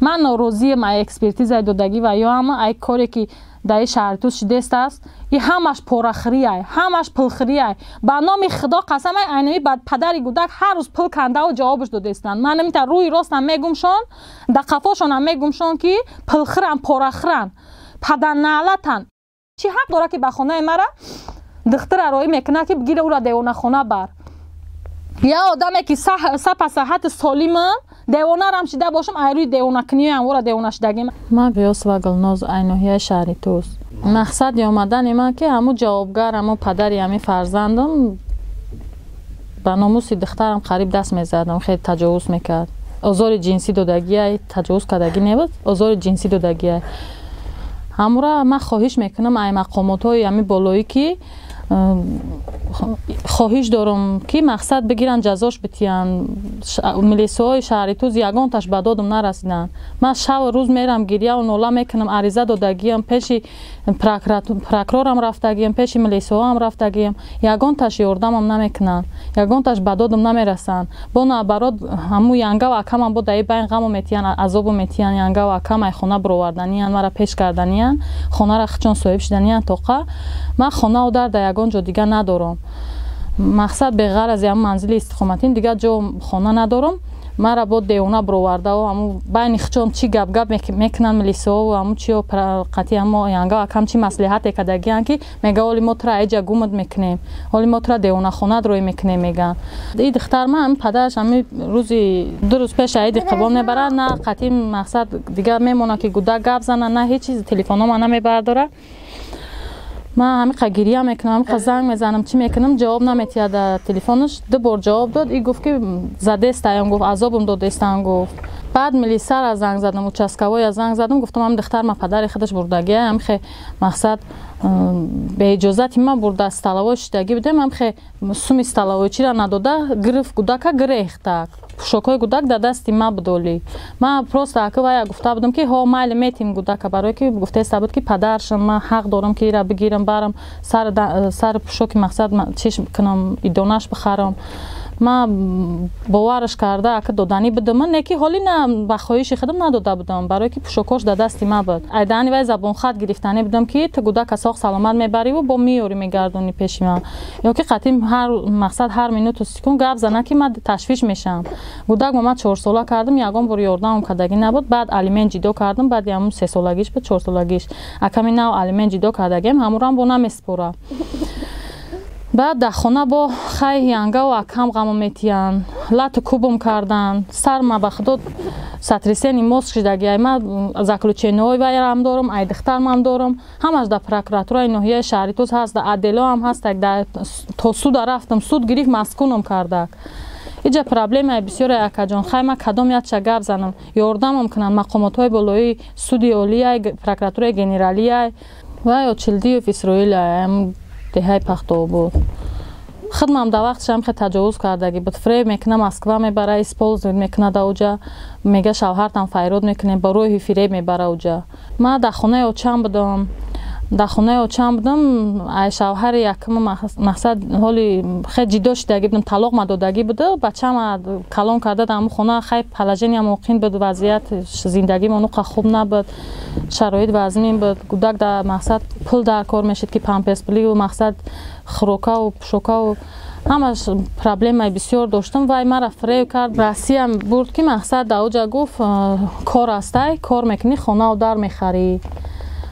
من ناراضی ما اکسپرتیز دادگی و یا هم ای کاری که در شهر تو شدست است این همش پرخری است، همش پلخری است. به نام خدا قسم اینمی بعد پدر گودک هر روز پل کنده و جوابش داده استند. من نمیتونم روی راست هم میگمشون در قفاشون هم میگمشون که پلخرن پرخرن پدر نعلتن. چی حق داره که به خانه مرا دختر ارائه میکنه که بگیره او را دیوانه خانه بر؟ یا آدمی که سپ صحت سالم دیوانه رم شده باشم ایروی دیوانه کنی هم او را دیوانه شدگیم. ما بیاس و گلناز اینوهی شهری توست. مقصد آمدن من که همون جوابگر همون پدری همی فرزندم به ناموس دخترم قریب دست میزدم. خیلی تجاوز میکرد. آزار جنسی دادگی تجاوز کردگی نبود، آزار جنسی دادگی. همورا من خواهش میکنم ای مقامات های همی بالایی که خواهش دارم که مقصد بگیرن جزاش بتیان. ملیسه های شهری توز یگان تاش به دادم نرسیدن. من شب و روز میرم گریه و ناله میکنم عریضه دادگیم پیش پراکرورم رفتگیم پیش ملیسه ها هم رفتگیم یگان تاش یاردم هم نمیکنن یگان تاش به دادم نمیرسن. با نبراد همو ینگه و اکم هم بود دایی بین غم و میتیان عذاب و میتیان ینگه و اکم ای خونه بروردنیان مرا پیش کردنیان خونه را خچون صاحب شدنیان توقع من خونه و در یگان جا دیگه ندارم. مقصد به غیر از این منزل استقامتین دیگه جا خانه ندارم. مرا با دیوانه بروورده و همو بین خچون چی گپ میکنن ملیسه و همو چی و قطعی همو ینگه اکم چی مصلحت کدگیان که میگه ولی ما ترا ایجا گومد میکنیم ولی ما ترا دیوانه خانه روی میکنیم. میگن این دختر من پدرش همین روزی 2 روز پیش عید قربان میبره نه قطعی مقصد دیگه میمونه که گودک گپ زنه نه هیچ چیز تلفنم من نمیبرداره. من همین گریه میکنم زنگ میزنم چی میکنم جواب نمیتیه در تلفنش. 2 بار جواب داد این گفت که زده استایم گفت عذابم داده استم گفت. بعد ملیسه را زنگ زدم و چسکوای زنگ زدم گفتم هم دختر ما پدر خودش بردگی هم خیلی مقصد به اجازت من برده استالوای شدگی بودم هم خیلی سوم استالوای چی را نداده گرفت گودک گریخته شوکای گودک در دست ما بدولی. من پروست اکو وای گفته بودم که ها مایل میتیم گودک برای که گفته است بود که پدرش من حق دارم که را بگیرم برم سر شوک مقصد چیش کنم ایدوناش بخرم. من باورش کرده اگه دادنی بده من نکی حالی نه بخواهش خودم نداده بودم برای که پشوکاش در دست ما بود. ایدانی وای زبان خط گرفتنی بودم که تو گودک ساق سلامت میبری و با میوری میگردونی پیش من یا که قطعی هر مقصد هر مینوت و سکون گپ زنه که من تشویش میشم. گودک من 4 ساله کردم یگان بر یاردم کدگی نبود. بعد الیمن جدا کردم بعد همون 3 سالگیش به 4 سالگیش اکمی نو الیمن جدا کردگیم همورم بو نمیسپوره. بعد در خانه با خیلی ینگه و اکم غم میتیان لط کوبم کردن سر ما بخدا ستریسینی موس شدگی من زکلوچینوی ویرم دارم ای دخترم هم دارم همش در پراکراتورای ناحیه شهری توز هست در عدلا هم هست در تا سود رفتم سود گرفت مسکونم کرده. اینجا پرابلم بسیار اکجان خیمه کدام یاد شگاب زنم یاردم میکنن مقامات های بالایی سودی اولیای پراکراتورای گنرالیای و یا چلدی و اسرائیل هم دهای پختو بود. خودم در وقتش هم خیلی تجاوز کردگی بود. فریب میکنه مسکو میبره اسپولز میکنه در اوجا میگه شوهرتم فیرود میکنه با روی فریب میبره اوجا. من در خونه اوچم بودم ای شوهر یکم مقصد حالی خیلی جدا شدگی بودم طلاق ما دادگی بوده بچه‌م کلام کرده در خونه خیلی پلاژنی هم موقعین بود وضعیت زندگی منو خوب نبود شرایط وضعی بود. گودک در مقصد پول در کار میشد که پامپرس پلی و مقصد خروکا و پشوکا و همش پرابلم بسیار داشتم و مرا فریب کرد رسی هم برد که مقصد در اوجا گفت کار هستی کار میکنی خانه و در میخری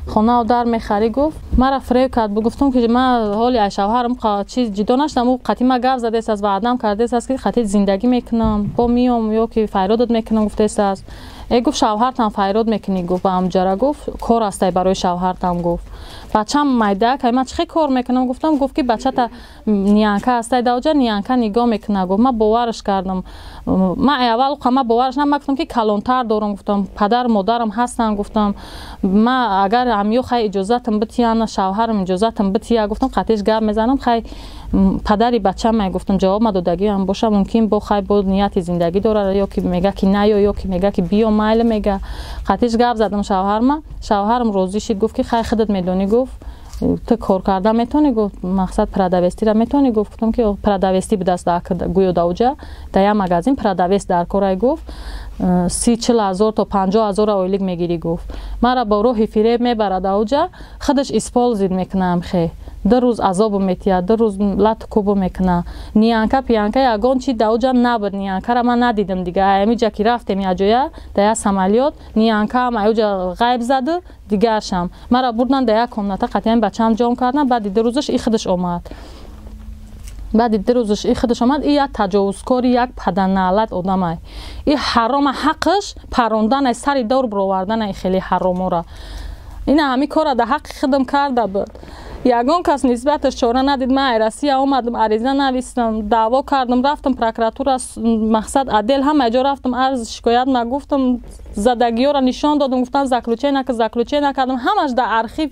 خانه و در میخری گفت مرا فریب کرد. گفتم که من حالی شوهرم چیز جدا نشدم و قطعی ما گپ زده است از وعدم کرده است که قطعی زندگی میکنم با میام یا که فیراد میکنم گفته است ای گفت شوهرتم فیراد میکنی گفت با همجرا گفت کار هستی برای شوهرتم گفت بچه‌م میده که من چه کار میکنم گفت که بچه تا نیانکا هستی دوجا نیانکا نگاه میکنه گفت من باورش کردم من اول قما باورش نمیکنم که کلانتر دارم گفتم پدر مادرم هستن گفتم من اگر امیو خی اجازهتم بتیان شوهرم اجازهتم بتیا گفتم قطعش گپ میزنم خی پدری بچه‌م گفتم جواب ما دادگی هم باشه ممکن با خی بود نیت زندگی داره یا که میگه که نه یا که میگه که بیا مایل میگه قطعش گپ زدم شوهرم راضی شد گفت که خی خودت میدونی گفت تو کار کردن میتونی گفت مقصد پرادوستی را میتونی گفتم که پرادوستی به دست گویا دوجا در مغازه پرادوست در کارای گفت 30-40,000 تا 50,000 اویلیگ میگیری گفت مرا با روح فریب میبرد اوجا خودش اسپولزید میکنم خی 2 روز عذاب میتیا 2 روز لات کوب میکنه نیانکا پیانکا یگان چی دوجا نبود نیانکا را من ندیدم دیگه امیجا کی رفتم یاجویا دیا سمالیات نیانکا هم اوجا غیب زد دیگه شم مرا بردن دیا کمناتا قطعا بچم جام کردن بعد 2 روزش ای خودش اومد بعد 2 روزش ای خودش اومد ای یک تجاوزکاری یک پدرنالت آدمای ای حرام حقش پروندن سری دور برووردن ای خیلی حرام را این همین کار در حق خودم کرده بود یگان کس نسبتش چاره ندید من ایرسی اومدم عریضه نوشتم دعوا کردم رفتم پروکراتور مقصد عدل هم اجا رفتم عرض شکایت ما گفتم زدگی ها را نشان دادم گفتن زکلوچه نکردم همش در ارخیو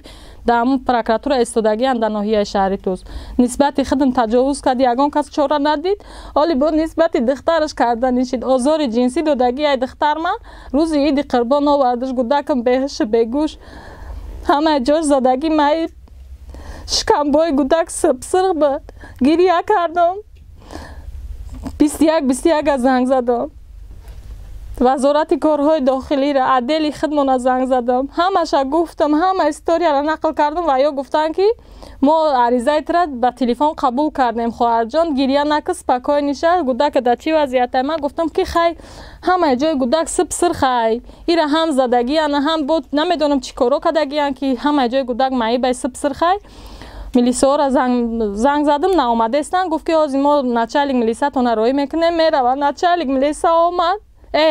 در همون پروکراتور استودگی هم در ناحیه شهری توست نسبت خودم تجاوز کرد یگان کس چاره ندید حالی بود نسبت دخترش کردن نشید آزار جنسی دادگی ای دختر من روز عید قربان آوردش گودکم بهش بگوش همه جور زدگی مای شکمبای گودک سرخ بود گریه کردم 21 زنگ زدم وزارت کارهای داخلی را عدلی خدمت زنگ زدم همش گفتم همه استوریا را نقل کردم و یا گفتن که ما عریضه را به تلفن قبول کردیم خواهر جان گریه نکس پکای نشه گودک در چی وضعیت من گفتم که خی همه جای گودک سرخ خی ایره هم زدگی هم بود نمیدونم چی کارو کردگی که همه جای گودک مایی به سرخ خی میلیسا را زنگ زدم ناآمده استن گفت که از ما نچالیک میلیسا تو نروی میکنه میره و نچالیک میلیسا آمد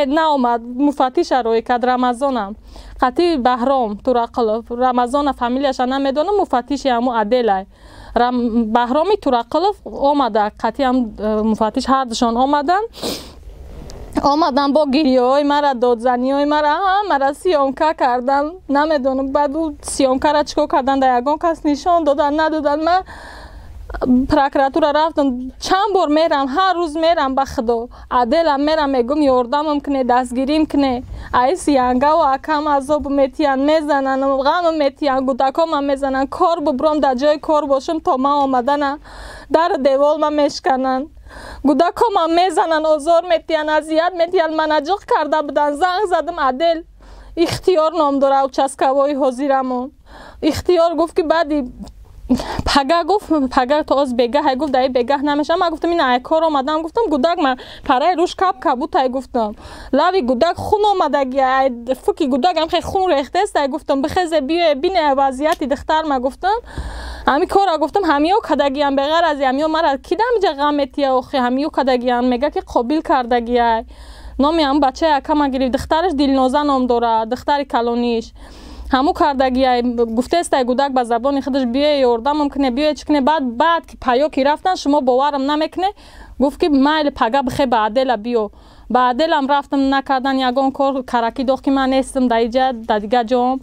ناآمد مفتیش روی کد رمضانم قطعی بهرام تو رقلف رمضان فامیلیش نمیدونم مفتیش همو عدله بهرامی تو رقلف آمده قطعی هم مفتیش هر دشان آمدن با گریه های مرا دادزنی های مرا سیامکه کردن نمیدونم بعد سیامکه را چکو کردن در یگان کس نشان دادن ندادن من پروکراتور رفتم چند بار میرم هر روز میرم به خدا عدلم میرم میگم یاردمم کنه دستگیریم کنه ای سیانگه و اکم عذاب میتیان میزنن غم میتیان گودکام میزنن کار ببرم در جای کار باشم تا من آمدن در دیوال من میشکنن گودکام میزنن آزار میتیان اذیت میتیان مناجق کرده بودن زنگ زدم عدل اختیار نام داره او چسکوای حاضرمون اختیار گفت که بعدی پگه تو از بگه گفت دایی بگه نمیشه من گفتم این ای کار آمدم گفتم گودک من پرای روش کپ کبوت ای گفتم لوی گودک خون آمدگی فکی گودک هم خیلی خون ریخته است ای گفتم بخیزه بین وضعیتی دختر من گفتم همی کار گفتم همیو کدگی هم بغیر از همیو مرا کی دم غمتی اخی همیو کدگی هم میگه که قابل کردگی ای نامی هم بچه یکم گرفت دخترش دلنازه نام داره دختر کلونیش همو کردگی گفته است گودک به زبان خودش بیای یاردم ممکنه بیای چکنه بعد که پایا کی رفتن شما باورم نمیکنه گفت که مایل پگا بخی به عدل بیو به عدل هم رفتم نکردن یگان کار کرکی داخت که من نیستم در دیگه جام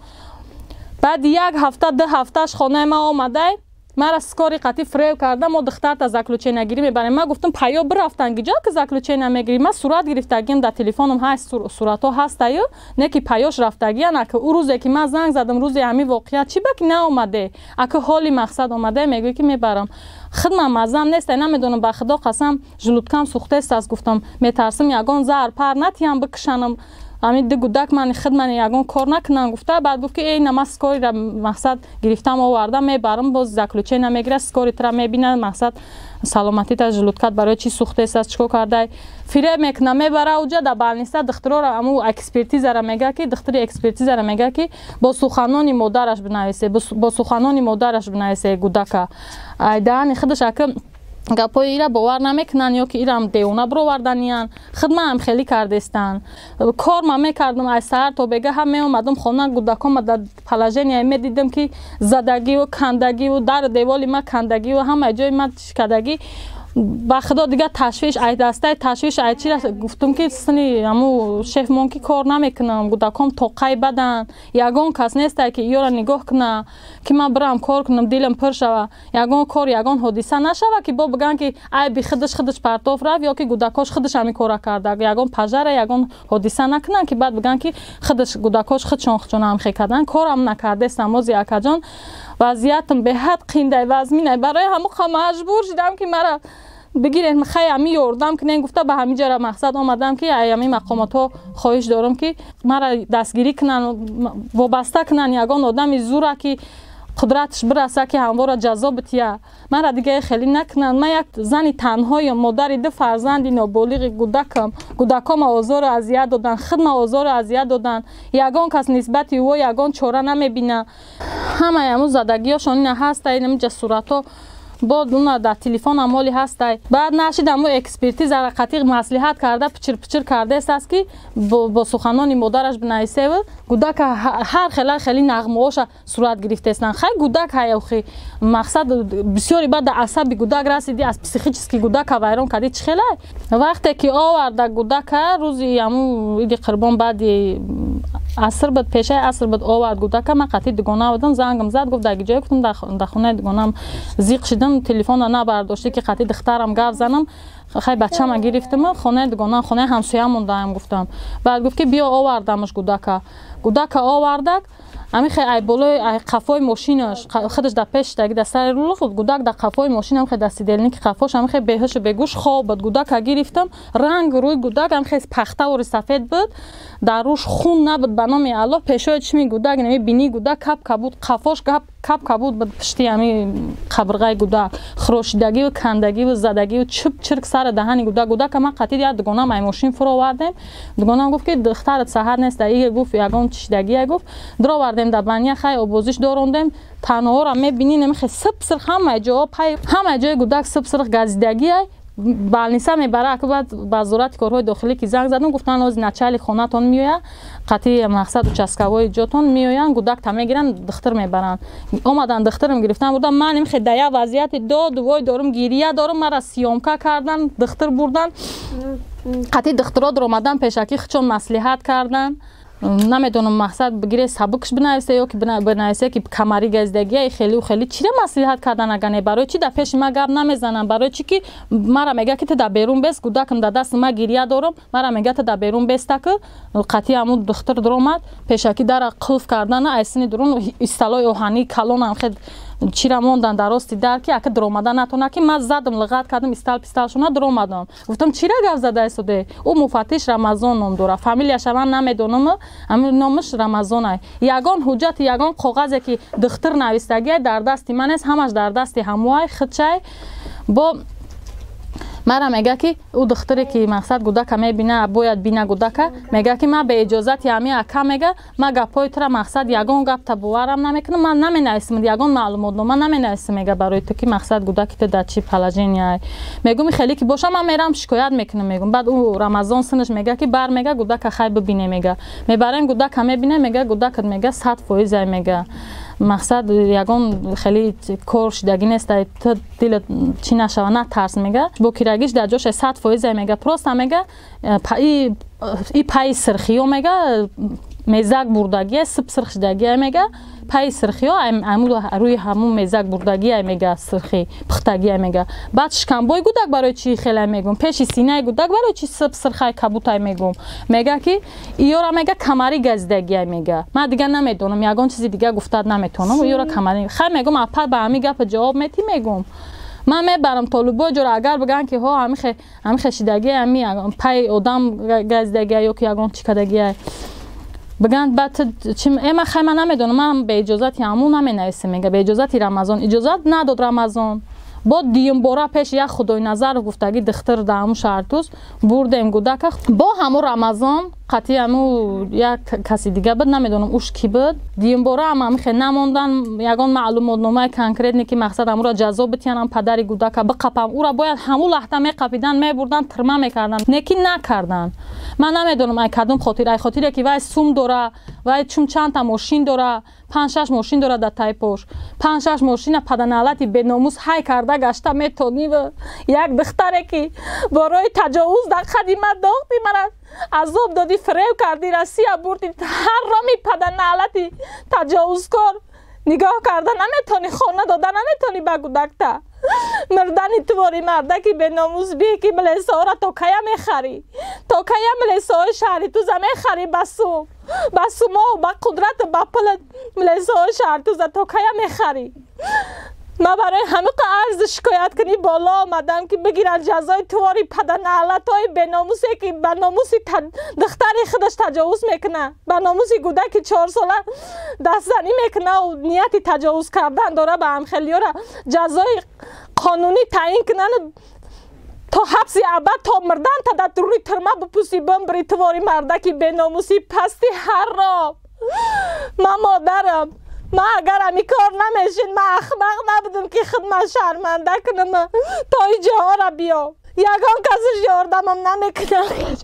بعد 1 هفته 2 هفتهش خانه ما آمده مرا سکاری قطعی فریب کردم ما دختر تا زکلوچه نگیری میبریم من گفتم پایا برفتن گجا که زکلوچه نمیگیری من صورت گرفتگیم در تلفنم هست صورت ها هست یا نه که پایاش رفتگی نه که اون روزی که من زنگ زدم روز همین واقعیت چی بک نه اومده اگه حالی مقصد اومده میگه که میبرم خدمت مزم نیست نمیدونم به خدا قسم جلوتکم سوخته است از گفتم میترسم یگان زهر پر نتیم بکشنم همین ده گودک من خدمت یگان کار نکنم گفته بعد گفت که ای نماز کاری را مقصد گرفتم آوردم میبرم باز زکلوچه نمیگیره سکاری ترا میبینه مقصد سلامتی تا جلوتکت برای چی سوخته است چیکار کرده فریب میکنه میبره اوجا در بالنسته دکتر را همو اکسپرتیز را میگه که دکتر اکسپرتیز را میگه که با سخنان مادرش بنویسه با سخنان مادرش بنویسه گودک ایدان خودش که گپای ایرا باور نمیکنن یا که ایرام دیونه برووردنیان خدمت هم خیلی کردستن کار ما میکردم از سحر تا بگه هم میومدم خونه گودکام در پلاژنی میدیدم که زدگی و کندگی و در دیوالی ما کندگی و همه جای ما کدگی با خدا دیگه تشویش ای دسته تشویش ای چی گفتم که سنی همو شف مونکی کار نمیکنم گودکام توقعی بدن یگان کس نیست که یارو نگاه کنه که من برم کار کنم دلم پر شوه یگان کار یگان حادثه نشوه که با بگن که ای بی خودش پرتاف رفت یا که گودکاش خودش همین کارا کرده یگان پجره یگان حادثه نکنن که بعد بگن که خودش گودکاش خودشون هم خی کردن کارم نکرده استماز یکا جان وضعیتم به حد قینده وزمینه برای همو مجبور شدم که مرا بگیرین خیلی امی یاردم کنین گفته به همین جا مقصد آمدم که ایامی مقامات خواهش دارم که مرا دستگیری کنن وابسته کنن یگان آدم زوره که قدرتش برسه که همواره جزا بتیه مرا دیگه خیلی نکنن. من یک زن تنها یا مادر 2 فرزند نابالغ کودکام آزار و اذیت دادن خودم آزار و اذیت دادن یگان کس نسبتی و یگان چاره نمیبینه همه امو زدگیاشون این هست این جسورتا با اون در تلفن امالی هست بعد نشید امو اکسپرتیز را قطعی مصلحت کرده پچر کرده است که با سخنان مادرش بنویسه و کودک هر خیلی نغمه‌اش صورت گرفته است خیلی کودک هیاخی مقصد بسیاری بعد عصبی کودک رسیدی از پسیخیچسکی کودک وایران کردی چه خیلی وقتی که آورده کودک روزی امو ایدی قربان بعد عصر بعد پیشه عصر بعد آورد کودک من قطعی دگانه بودم زنگم زد گفت در جای گفتم در خونه دگانم زیق شدم تلفن را نبرداشته که قطعی دخترم گفت زنم خیلی بچه‌م گرفتم خونه دگانه خونه همسایه موندم گفتم بعد گفت که بیا آوردمش کودک آوردک امی خیلی بالای قفای ماشینش خودش در پیش در سر رول خود کودک در قفای ماشین هم خیلی دستی دلنی که قفاش هم خیلی بهش بگوش خواب بود کودک گرفتم رنگ روی کودک هم خیلی پخته و سفید بود در روش خون نبود به نام الله پیشای چشمی کودک نمی بینی کودک کپ بود قفاش کپ بود بود پشتی امی قبرغای کودک خروشیدگی و کندگی و زدگی و چپ چرک سر دهن کودک ما قطعی یاد دگانه مای ماشین فرو آوردیم دگانه گفت که دخترت سحر نیست دیگه گفت یگان چشیدگی گفت درو آوردیم در بنیه خیلی آبوزش داروندیم تنها را میبینین نمیخه سب همه جا پای همه جای کودک سب گزیدگی بالنیسا میبره که بعد با ضرورت کارهای داخلی که زنگ زدن گفتن از نچال خونه‌تون میویا قطعی مقصد و چسکوای جاتون میویان کودک تا میگیرن دختر میبرن اومدن دخترم گرفتن بودم من نمیخه دیا وضعیت داد وای دارم گریه دارم مرا سیامکا کردن دختر بردن قطعی دخترها در اومدن پیشکی چون مصلحت کردن نمیدونم مقصد بگیره سبکش بنویسه یا که بنویسه که کمری گزیدگی خیلی چی مصلحت کردن اگه برای چی در پیش ما گپ نمیزنن برای چی که مرا میگه که در بیرون بس کودکم در دست ما گریه دارم مرا میگه در بیرون بس که قطعی همون دختر در اومد پیشکی در قلف کردن ایسنی درون استلای اوهانی کلون هم خیلی چی را موندن در راستی در که اگه در اومدن نتونه که من زدم لغت کردم استال پیستالشون در اومدم گفتم چی را گفت زده است او مفتش رمضان نام داره فامیلیش من نمیدونم همین نامش رمضانه یگان حجت یگان کاغذی که دختر نویسته در دست من است همش در دست هموای خدشه با مرا میگه که او دختری که مقصد کودک میبینه باید بینه کودک میگه که من به اجازت یامی اکا میگه من گپای تو مقصد یگان گپ تا باورم نمیکنم من نمینویسم یگان معلومات من نمینویسم میگه برای تو که مقصد کودک تو در چی پلاژینی میگم خیلی که باشه من میرم شکایت میکنم میگم بعد او رمضان سنش میگه که بر میگه کودک خیلی ببینه میگه میبرن کودک میبینه میگه کودک میگه 100% میگه مقصد یگان خیلی کورش دگی نیست تا دل چی نشوه نه ترس میگه با کیرگیش در جاش 100% میگه پروست میگه ای پای سرخیو میگه میزک بردگی سب سرخشدگی میگه پای سرخیو روی همون میزک بردگی میگه سرخی پختگی میگه بعد شکمبای کودک برای چی خیلی میگم پیش سینه کودک برای چی سب سرخی کبوتای میگم میگه که ایورا میگه کمری گزیدگی میگه من دیگه نمیدونم یگان چیزی دیگه گفتاد نمیتونم ایورا کمری خیلی میگم اپا به همین گپ جواب میگم من میبرم طالبا جور اگر بگن که ها همین خشیدگی همین پای آدم گزیدگی یا که یگان چیکدگی بگن بعد چی من خیلی نمیدونم من به اجازت همون نمینویسم میگه به اجازت رمضان اجازت نداد رمضان با دیم بارا پیش یک خدای نظر گفتگی دختر در همون شهرتوز بردیم کودک با همون رمضان قطعی همون یک کسی دیگه بود نمیدونم اوش کی بود دیم بارا هم خیلی نموندن یگان معلومات نامه کانکریت نی که مقصد همون را جزا بتینم پدر کودک بقپم او را باید همون لحظه میقپیدن میبردن ترمه میکردن نکی نکردن من نمیدونم ای کدوم خاطره که وای سوم داره وای چند تا ماشین داره 5-6 ماشین داره در تایپوش 5-6 ماشین پدنالتی به ناموس های کرده گشته میتونی و یک دختره که برای تجاوز در خدمت داختی من عذاب دادی فریب کردی رسیه بردی هر رامی پدنالتی تجاوزکار نگاه کرده نمیتونی خانه داده نمیتونی بگو دکتا مردانی تواری مرده که به ناموز بی که ملیسا را تا کیا میخری تا کیا ملیسا های شهری تو زمین خری بسو ما و با قدرت با پل ملیسا های شهری تو تا کیا میخری ما برای همه عرض شکایت کنی بالا آمدم که بگیرن جزای تواری پدرنالت های بناموسی که به ناموسی دختری خودش تجاوز میکنه، به ناموسی کودک 4 ساله دستزنی میکنه و نیتی تجاوز کردن داره به هم خیلی را جزای قانونی تعیین کنن تا حبس ابد تا مردن تا در روی ترمه بپوسی بمبری تواری مردکی بناموسی پستی حرام. من مادرم، ما اگر همی کار نمیشین ما اخمق نبودم که خودم شرمنده کنم تا اینجا را بیام. یگان کسش یاردمم نمیکنم.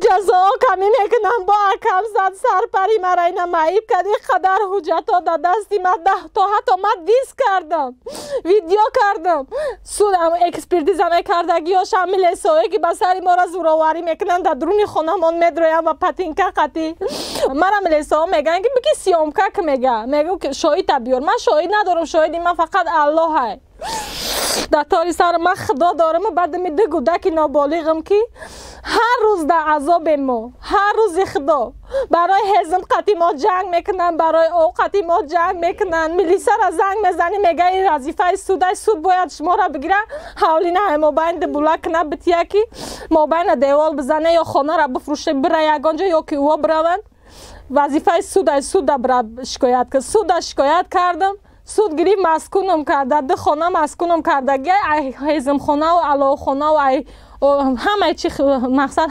جزا کمی میکنم با اکم زد سرپری مرا اینا معیب کردی قدر حجت ها دا دستی من تا حتی من دیس کردم ویدیو کردم سودم اکسپرتیزم کردگی ها شامل اسوه که بسری ما را زوراوری میکنن در درون خونمون میدرویم و پتینکه قطی مرا ملیسه ها میگن که بگی سیامکک میگه که شاید بیار. من شاید ندارم، شایدی من فقط الله های در تاری سر من خدا دارم و بعد میده گودک نابالغم که هر روز در عذاب ما، هر روز خدا برای هزم قطی ما جنگ میکنن، برای اوقاتی ما جنگ میکنن. ملیسه را زنگ میزنی میگه این وظیفه سوده سود باید شما را بگیره حوالی نه مابین بلک نه بتیه که مابین دیوال بزنه یا خانه را بفروشه بره یگانجا یا که او برون. وظیفه سود برای شکایت کرد. سود شکایت کردم، سود گریب مسکونم کرده، ده خانه مسکونم کرده، هزم خانه و علاو خانه و همه چی مقصد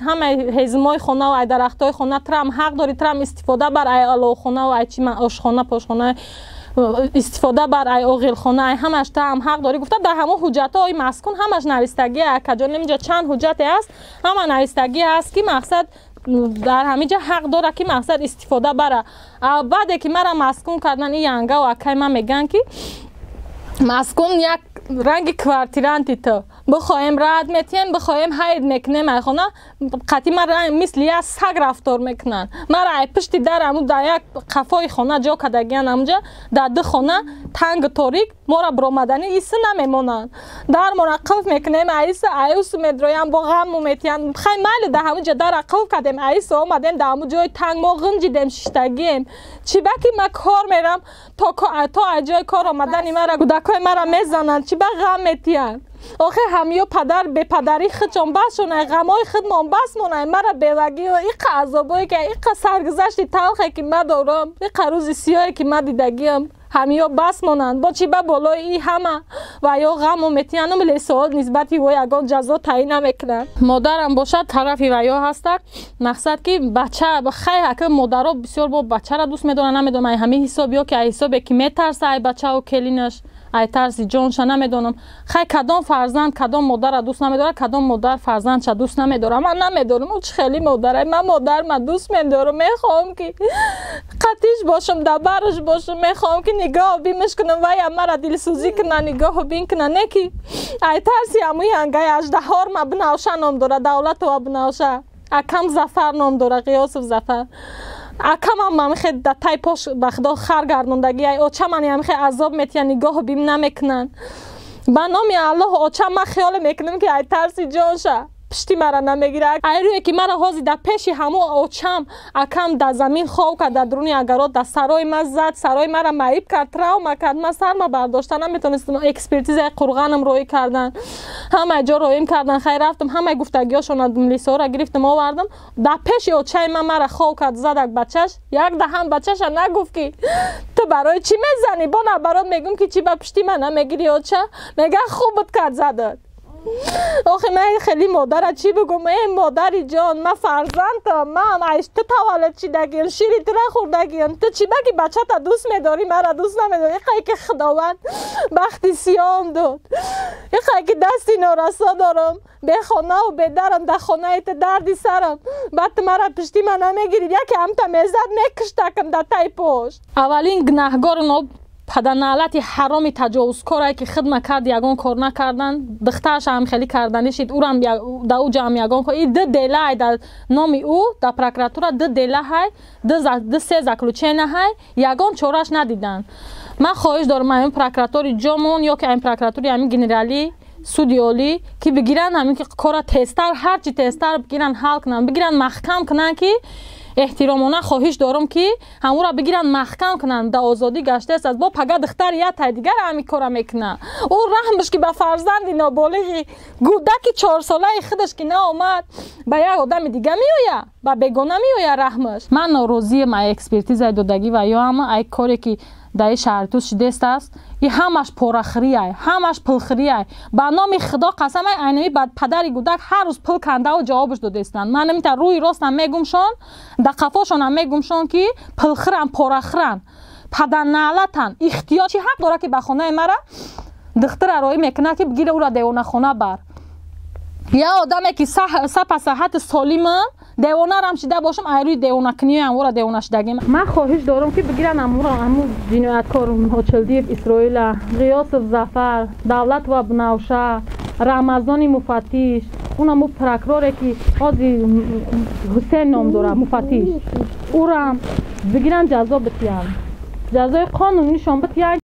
همه هزمای خانه و ای درختای خانه ترم حق داری ترم استفاده بر ای علاو خانه و ای چی آشخانه پاشخانه استفاده بر ای اوغیل خانه ای همش ترم حق داری. گفته در همه حجت های مسکون همش نویستگی کجا نمیجا چند حجت هست همه نویستگی هست که مقصد در همینجا حق داره که مقصد استفاده بره. بعد که مرا مسکون کردن این ینگه و اکی من میگن که مسکون یک رنگ کوارتیرانتی تو بخوایم رد میتین بخوایم حید میکنیم ای خونه قطعی من مثل یک سگ رفتار میکنن. مرا پشتی در امو در یک قفای خونه جا کدگیان امجا در ده خونه تنگ تاریک ما را برامدنی ایسه نمیمونن در مرقف میکنیم ایسه ایوس میدرویم با غم میتین خیلی مالی در همونجا در رقف کردیم ایسه آمدیم در همون جای تنگ ما غنجیدیم ششتگیم چی بکی من کار میرم تا اجای کار آمدنی مرا گودکای مرا میزنن چی با غم میتین آخه همیو پدر به پدری خودشون بس شونه غمای خودمان بس مونه مرا بیوگی و این عذابایی که این سرگذشت تلخی که من دارم این روز سیاهی که من دیدگیم همیو بس مونند با چی با بالای این همه و یا غم و متیانم لیسوال نسبتی و یگان جزا تعیین نمیکنن. مادرم باشد طرفی و یا هستن مقصد که بچه خیلی که مادرها بسیار با بچه را دوست میدونن نمیدونم همین حسابی که حسابی که میترسه ای بچه و کلینش ای ترسی جانش نمیدونم خیلی کدام فرزند کدام مادر را دوست نمیداره کدام مادر فرزندش دوست نمیداره. من نمیدونم چه خیلی مادره من مادر من دوست میدارم میخوام که قطیش باشم دبرش باشم میخوام که نگاه بیمش کنم و مرا دلسوزی کنه نگاه بین کنه نه که ای ترسی هموی هنگای اژدهار ما بناوشه نام داره دولت و بناوشه اکم زفر نام داره قیاس و زفر اکم هم خیلی در تای پاش بخدا خر گردوندگی ای اوچه من هم خیلی عذاب میتین نگاه بیم نمیکنن به نام الله اوچه من خیال میکنم که ای ترسی جانشه پشتی مرا نمیگیره ای روی که مرا حاضی در پیشی همو اوچم اکم در زمین خواه کرد در درونی اگرات در سرای من زد سرای مرا معیب کرد تراوما کرد من سر ما برداشتن نمیتونستم اکسپرتیز قرغانم روی کردن همه جا رویم کردن خیلی رفتم همه گفتگیاشون از ملیسا را گرفتم آوردم در پیشی اوچه من مرا خواه کرد زد بچهش یک دهم بچهش نگفت که تو برای چی میزنی با نه برات میگم که چی با پشتی من نمیگیری اوچه میگه خوبت کرد زدت. آخه من خیلی مادر چی بگم ای مادری جان من فرزندم من ایش تو تولد چیدگیم شیری تو خوردگیم تو چی بگی بچه تا دوست میداری مرا دوست نمیداری خیلی که خداوند بختی سیام داد خیلی که دستی نارسا دارم به خانه و به درم در خانه ایت دردی سرم بعد مرا پشتی من نمیگیری یکی هم تا میزد میکشتکم در تای پشت. اولین گناهگار پدرنالت حرامی تجاوزکاری که خدمت کرد یگان کار نکردن دخترش هم خیلی کردنیشید او هم در او جمع یگان کار این ده دیله در نام او در پروکراتورا ده دیله های ده سه زکلوچینه های یگان چورش ندیدن. من خواهش دارم همین پروکراتوری جامون یا که این پروکراتوری همین گنرالی سودی اولی که بگیرن همین که کار تستر هرچی تستر بگیرن حل کنن بگیرن محکم کنن که احترامانه خواهش دارم که همون را بگیرن محکم کنن. در آزادی گشته است از با پگه دختر یا تا دیگر همین کارا میکنه. او رحمش که به فرزند نابالغ گودک 4 ساله خودش که نه اومد به یک آدم دیگه میویه، به بیگانه میویه رحمش. من ناراضی ما اکسپرتیز دودگی و یا هم ای کاری که در شهر توس شده است، این همش پرخریه، همش پلخریه. به نام خدا قسم اینمی بعد پدر گودک هر روز پل کنده و جوابش داده استند. من نمیتونم روی راست هم میگمشون، در قفاشون هم میگمشون که پلخرن، پرخرن، پدر نعلتن. اختیار چی حق داره که به خانه مرا دختر ارائه میکنه که بگیره او را دیوانه خانه بر. یا آدمی که صحت سالمم دیوانه رم شده باشم ایروی دیوانه کنی هم او را دیوانه شدگی. من خواهش دارم که بگیرن همون جنایتکار هاچلدیف اسرائیل، غیاث ظفر، دولت و بنوشه، رمضان مفتیش، اونم پرکراره که قاضی حسین نام داره مفتیش، او را بگیرن جزا بتیان، جزای قانونیشان بتیان.